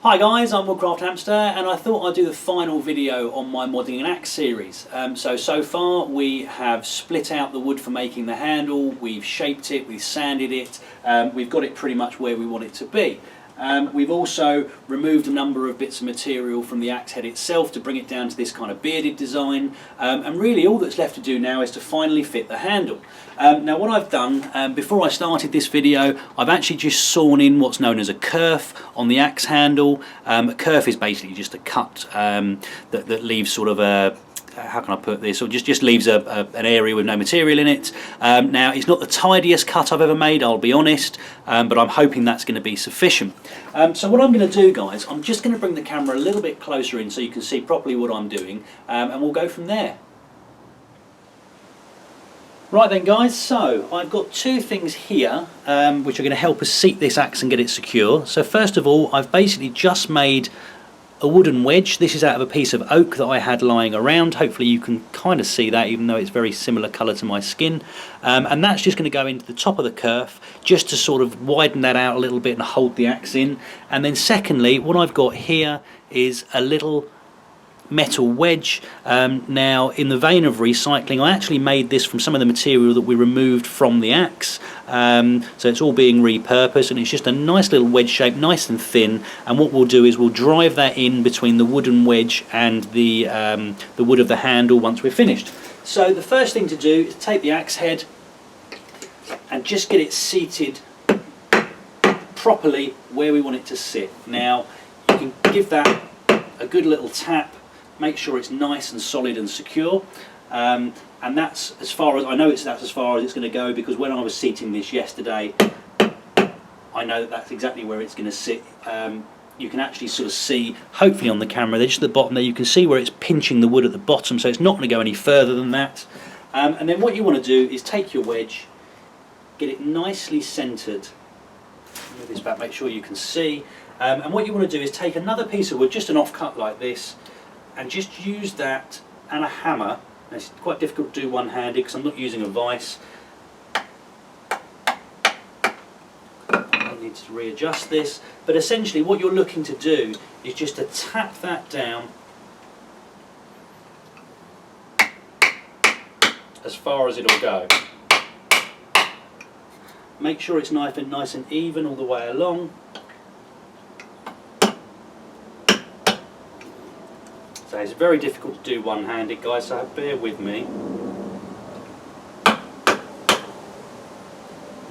Hi guys, I'm Woodcraft Hamster and I thought I'd do the final video on my modding an axe series. So far we have split out the wood for making the handle, we've shaped it, we've sanded it, we've got it pretty much where we want it to be. We've also removed a number of bits of material from the axe head itself to bring it down to this kind of bearded design, and really all that's left to do now is to finally fit the handle. Now what I've done, before I started this video, I've actually just sawn in what's known as a kerf on the axe handle. A kerf is basically just a cut that leaves sort of a, how can I put this, or just leaves an area with no material in it. Now it's not the tidiest cut I've ever made, I'll be honest, but I'm hoping that's going to be sufficient. So what I'm going to do, guys, I'm just going to bring the camera a little bit closer in so you can see properly what I'm doing, and we'll go from there. Right then guys, so I've got two things here which are going to help us seat this axe and get it secure. So first of all, I've basically just made a wooden wedge. This is out of a piece of oak that I had lying around. Hopefully you can kind of see that, even though it's very similar colour to my skin. And that's just going to go into the top of the kerf just to sort of widen that out a little bit and hold the axe in. And then secondly, what I've got here is a little metal wedge. Now in the vein of recycling, I actually made this from some of the material that we removed from the axe, so it's all being repurposed, and it's just a nice little wedge shape, nice and thin. And what we'll do is we'll drive that in between the wooden wedge and the wood of the handle once we're finished. So the first thing to do is take the axe head and just get it seated properly where we want it to sit. Now you can give that a good little tap, make sure it's nice and solid and secure, and that's as far as I know. That's as far as it's going to go, because when I was seating this yesterday, I know that that's exactly where it's going to sit. You can actually sort of see, hopefully on the camera, there, just at the bottom there, you can see where it's pinching the wood at the bottom, so it's not going to go any further than that. And then what you want to do is take your wedge, get it nicely centered. Move this back, make sure you can see. And what you want to do is take another piece of wood, just an offcut like this, and just use that and a hammer. And it's quite difficult to do one-handed because I'm not using a vise. I need to readjust this, but essentially what you're looking to do is just to tap that down as far as it'll go. Make sure it's nice and even all the way along. So it's very difficult to do one-handed, guys, so bear with me.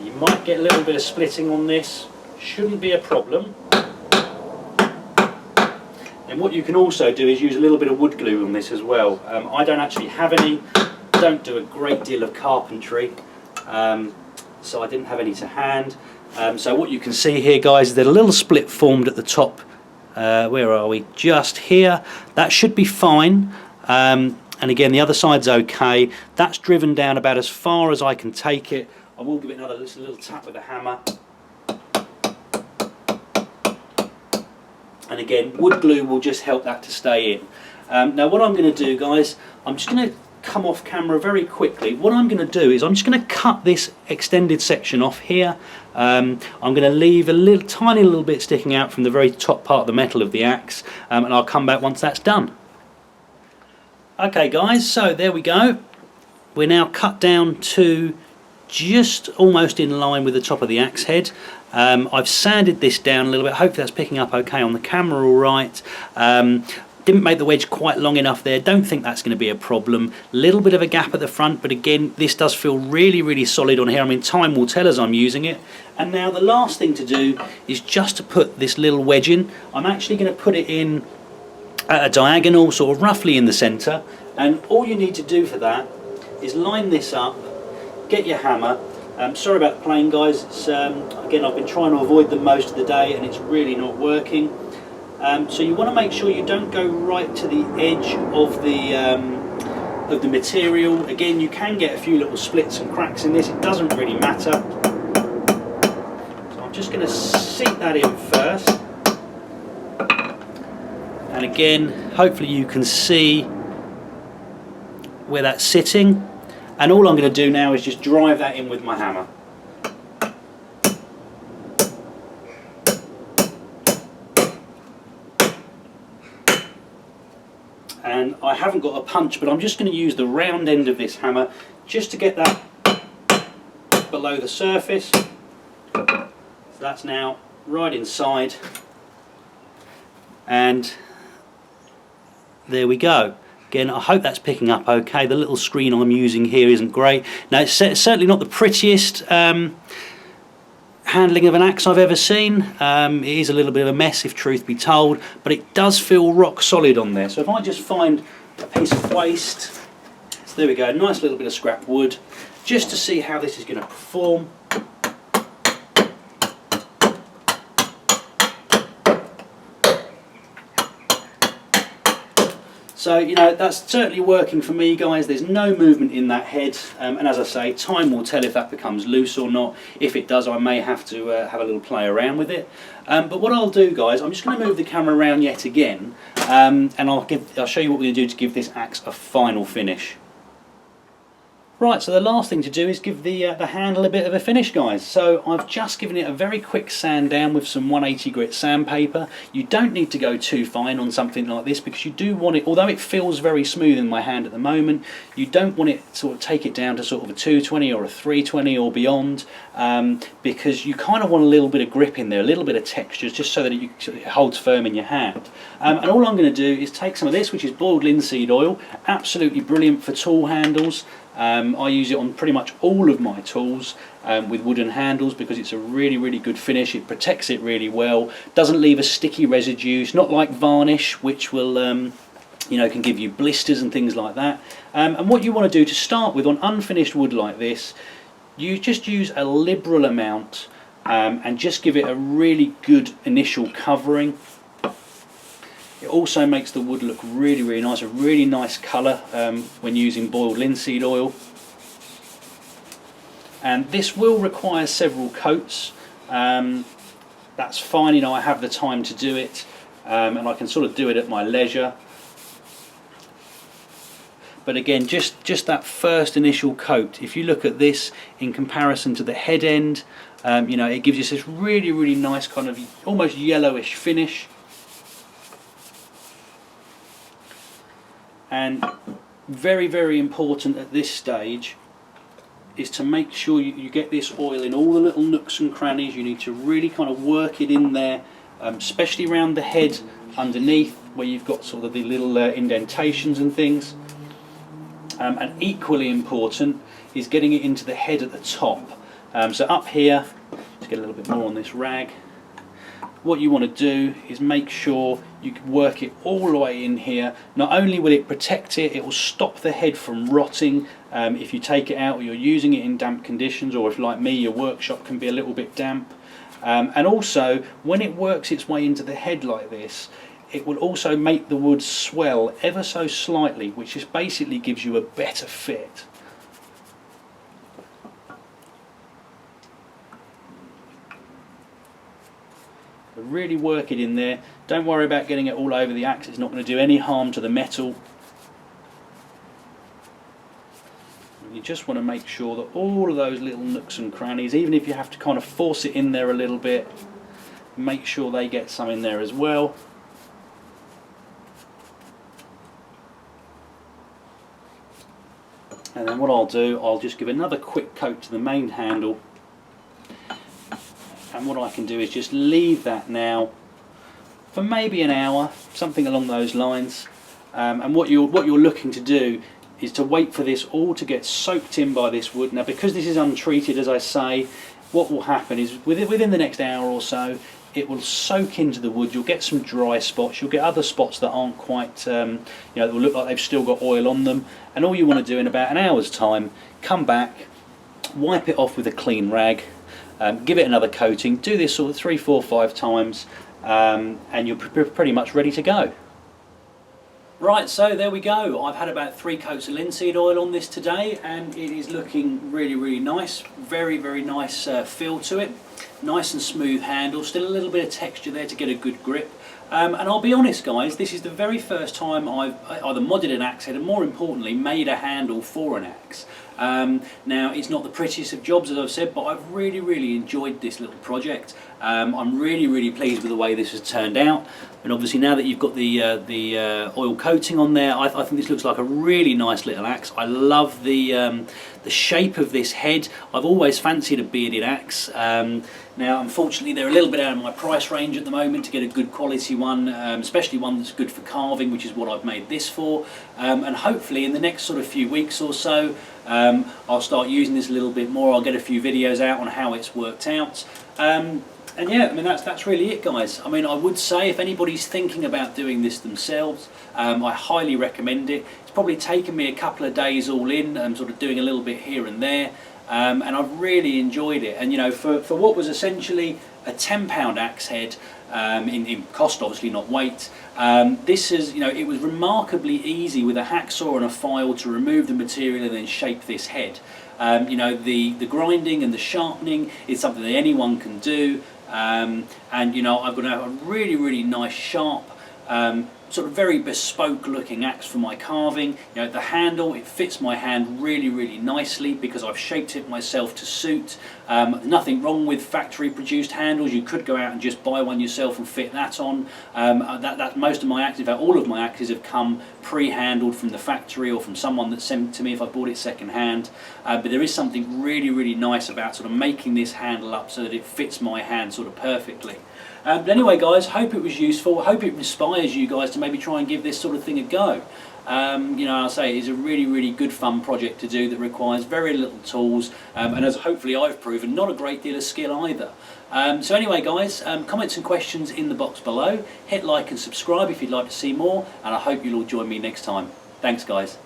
You might get a little bit of splitting on this, shouldn't be a problem. And what you can also do is use a little bit of wood glue on this as well. I don't actually have any, don't do a great deal of carpentry, so I didn't have any to hand. So what you can see here, guys, is that a little split formed at the top. Where are we? Just here. That should be fine. And again, the other side's okay. That's driven down about as far as I can take it. I will give it another little tap with a hammer. And again, wood glue will just help that to stay in. Now what I'm going to do, guys, I'm just going to come off camera very quickly. What I'm going to do is I'm just going to cut this extended section off here. I'm going to leave a tiny little bit sticking out from the very top part of the metal of the axe, and I'll come back once that's done. Okay guys, so there we go. We're now cut down to just almost in line with the top of the axe head. I've sanded this down a little bit. Hopefully that's picking up okay on the camera all right. Didn't make the wedge quite long enough there, don't think that's going to be a problem. Little bit of a gap at the front, but again this does feel really solid on here. I mean, time will tell as I'm using it. And now the last thing to do is just to put this little wedge in. I'm actually going to put it in at a diagonal, sort of roughly in the centre, and all you need to do for that is line this up, get your hammer. Sorry about the plane, guys, it's, again, I've been trying to avoid them most of the day and it's really not working. So you want to make sure you don't go right to the edge of the material. Again, you can get a few little splits and cracks in this, it doesn't really matter. So I'm just going to seat that in first. And again, hopefully you can see where that's sitting. And all I'm going to do now is just drive that in with my hammer. And I haven't got a punch, but I'm just going to use the round end of this hammer just to get that below the surface. So that's now right inside, and there we go. Again, I hope that's picking up okay. The little screen I'm using here isn't great. Now, it's certainly not the prettiest handling of an axe I've ever seen. It is a little bit of a mess, if truth be told, but it does feel rock solid on there. So if I just find a piece of waste, so there we go, nice little bit of scrap wood, just to see how this is going to perform. So, you know, that's certainly working for me, guys. There's no movement in that head, and as I say, time will tell if that becomes loose or not. If it does, I may have to have a little play around with it. But what I'll do, guys, I'm just going to move the camera around yet again, and I'll show you what we're going to do to give this axe a final finish. Right, so the last thing to do is give the handle a bit of a finish, guys. So I've just given it a very quick sand down with some 180 grit sandpaper. You don't need to go too fine on something like this, because you do want it, although it feels very smooth in my hand at the moment, you don't want it to sort of take it down to sort of a 220 or a 320 or beyond, because you kind of want a little bit of grip in there, a little bit of texture, just so that it holds firm in your hand. And all I'm going to do is take some of this, which is boiled linseed oil, absolutely brilliant for tool handles. I use it on pretty much all of my tools with wooden handles, because it's a really good finish. It protects it really well, doesn't leave a sticky residue. It's not like varnish, which will you know, can give you blisters and things like that. And what you want to do to start with on unfinished wood like this, you just use a liberal amount and just give it a really good initial covering. It also makes the wood look really nice, a really nice colour when using boiled linseed oil. And this will require several coats. That's fine, you know, I have the time to do it, and I can sort of do it at my leisure. But again, just that first initial coat, if you look at this in comparison to the head end, you know, it gives you this really nice kind of almost yellowish finish. And very important at this stage is to make sure you get this oil in all the little nooks and crannies. You need to really kind of work it in there, especially around the head underneath, where you've got sort of the little indentations and things. And equally important is getting it into the head at the top. So up here, let's get a little bit more on this rag. What you want to do is make sure you work it all the way in here. Not only will it protect it, it will stop the head from rotting if you take it out or you're using it in damp conditions, or if, like me, your workshop can be a little bit damp. And also, when it works its way into the head like this, it will also make the wood swell ever so slightly, which just basically gives you a better fit. Really work it in there. Don't worry about getting it all over the axe, it's not going to do any harm to the metal. And you just want to make sure that all of those little nooks and crannies, even if you have to kind of force it in there a little bit, make sure they get some in there as well. And then what I'll do, I'll just give another quick coat to the main handle. And what I can do is just leave that now for maybe an hour, something along those lines. And what you're looking to do is to wait for this all to get soaked in by this wood. Now, because this is untreated, as I say, what will happen is within the next hour or so, it will soak into the wood. You'll get some dry spots. You'll get other spots that aren't quite, you know, that will look like they've still got oil on them. And all you want to do in about an hour's time, come back, wipe it off with a clean rag. Give it another coating, do this sort of 3, 4, 5 times, and you're pretty much ready to go. Right, so there we go. I've had about 3 coats of linseed oil on this today, and it is looking really nice. Very nice feel to it. Nice and smooth handle, still a little bit of texture there to get a good grip. And I'll be honest, guys, this is the very first time I've either modded an axe head and, more importantly, made a handle for an axe. Now, it's not the prettiest of jobs, as I've said, but I've really enjoyed this little project. I'm really pleased with the way this has turned out. And obviously now that you've got the oil coating on there, I think this looks like a really nice little axe. I love the shape of this head. I've always fancied a bearded axe. Now unfortunately they're a little bit out of my price range at the moment to get a good quality one, especially one that's good for carving, which is what I've made this for. And hopefully in the next sort of few weeks or so I'll start using this a little bit more. I'll get a few videos out on how it's worked out. And yeah, I mean that's really it, guys. I mean, I would say if anybody's thinking about doing this themselves, I highly recommend it. It's probably taken me a couple of days all in, sort of doing a little bit here and there, and I've really enjoyed it. And you know, for what was essentially a £10 axe head, in cost obviously, not weight, this is, you know, it was remarkably easy with a hacksaw and a file to remove the material and then shape this head. You know, the grinding and the sharpening is something that anyone can do. And you know, I've got a really nice sharp, sort of very bespoke looking axe for my carving. You know, the handle, it fits my hand really nicely because I've shaped it myself to suit. Nothing wrong with factory produced handles. You could go out and just buy one yourself and fit that on. That most of my axes, in fact all of my axes, have come pre-handled from the factory or from someone that sent it to me if I bought it second hand. But there is something really nice about sort of making this handle up so that it fits my hand sort of perfectly. But anyway guys, hope it was useful. Hope it inspires you guys to maybe try and give this sort of thing a go. You know, I'll say it's a really good fun project to do that requires very little tools, and as hopefully I've proven, not a great deal of skill either. So anyway guys, comments and questions in the box below. Hit like and subscribe if you'd like to see more, and I hope you'll all join me next time. Thanks guys.